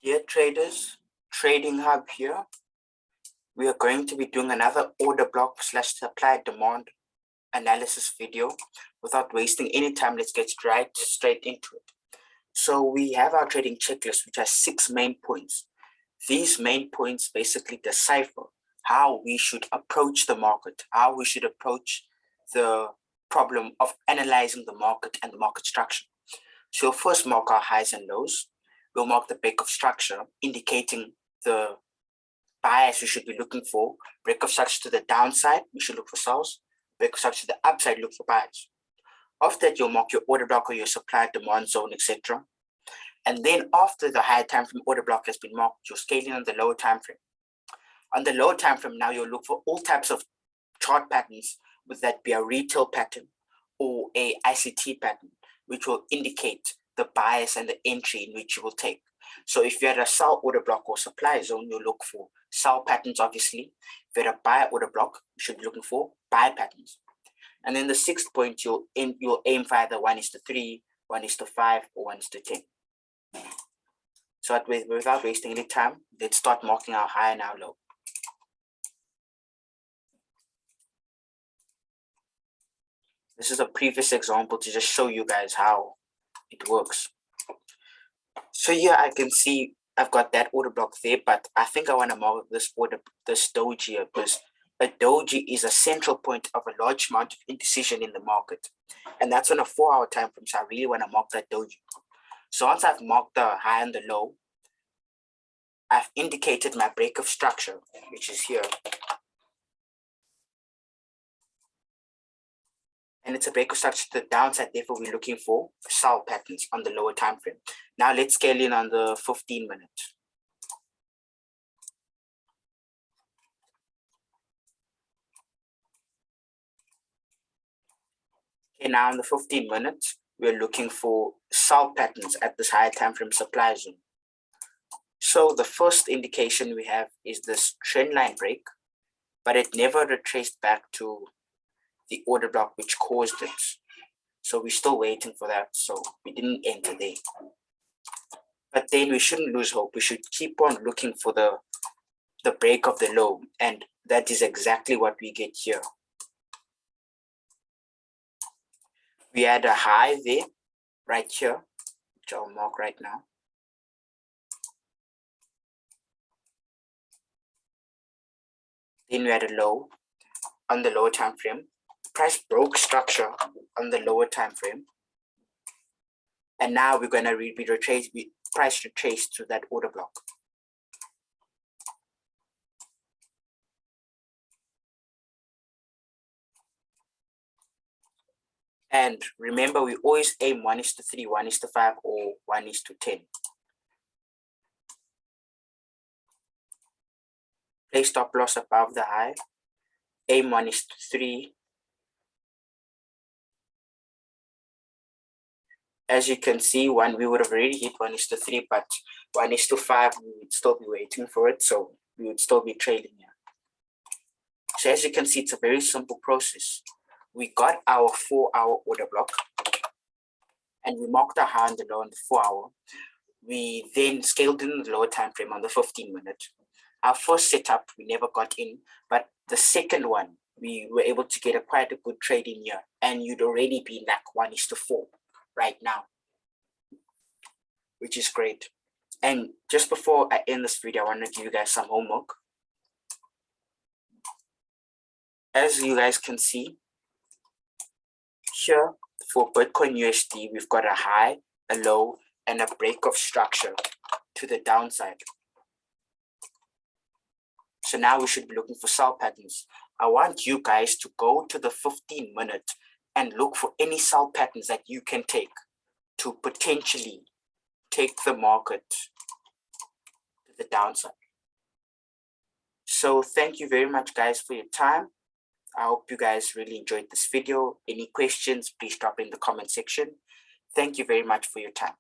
Dear traders, Trading Hub here. We are going to be doing another order block / supply demand analysis video. Without wasting any time, let's get straight into it. So we have our trading checklist, which has 6 main points. These main points basically decipher how we should approach the market, how we should approach the problem of analyzing the market and the market structure. So we'll first mark our highs and lows. We'll mark the break of structure, indicating the bias we should be looking for. Break of structure to the downside, we should look for sells. Break of structure to the upside, look for buys. After that, you'll mark your order block or your supply demand zone, etc. And then after the higher time frame order block has been marked, you're scaling on the lower time frame. On the lower time frame, now you'll look for all types of chart patterns, whether that be a retail pattern or a ICT pattern, which will indicate the bias and the entry in which you will take. So if you had a sell order block or supply zone, you'll look for sell patterns, obviously. If you had a buy order block, you should be looking for buy patterns. And then the 6th point, you'll aim for either 1:3, 1:5, or 1:10. So without wasting any time, let's start marking our high and our low. This is a previous example to just show you guys how it works. So here I can see I've got that order block there, but I think I want to mark this doji here, because a doji is a central point of a large amount of indecision in the market. And that's on a 4-hour time frame, so I really want to mark that doji. So once I've marked the high and the low, I've indicated my break of structure, which is here. And it's a break of structure to the downside, therefore we're looking for sell patterns on the lower time frame. Now let's scale in on the 15-minute. Okay, now on the 15 minutes, we're looking for sell patterns at this higher time frame supply zone. So the first indication we have is this trend line break, but it never retraced back to the order block which caused it. So we're still waiting for that. So we didn't enter there. But then we shouldn't lose hope. We should keep on looking for the break of the low. And that is exactly what we get here. We had a high there, right here, which I'll mark right now. Then we had a low on the lower time frame. Price broke structure on the lower time frame. And now we're going to price retrace to that order block. And remember, we always aim 1:3, 1:5, or 1:10. Place stop loss above the high. Aim 1:3. As you can see, we would have already hit 1:3, but 1:5, we would still be waiting for it. So we would still be trailing here. So as you can see, it's a very simple process. We got our 4-hour order block and we marked our high and the low on the 4-hour. We then scaled in the lower time frame on the 15-minute. Our first setup, we never got in, but the second one, we were able to get quite a good trade in here, and you'd already be like 1:4 right now, which is great. And just before I end this video, I want to give you guys some homework. As you guys can see, here for Bitcoin USD, we've got a high, a low, and a break of structure to the downside. So now we should be looking for sell patterns. I want you guys to go to the 15-minute and look for any sell patterns that you can take to potentially take the market to the downside. So thank you very much, guys, for your time. I hope you guys really enjoyed this video. Any questions, please drop in the comment section. Thank you very much for your time.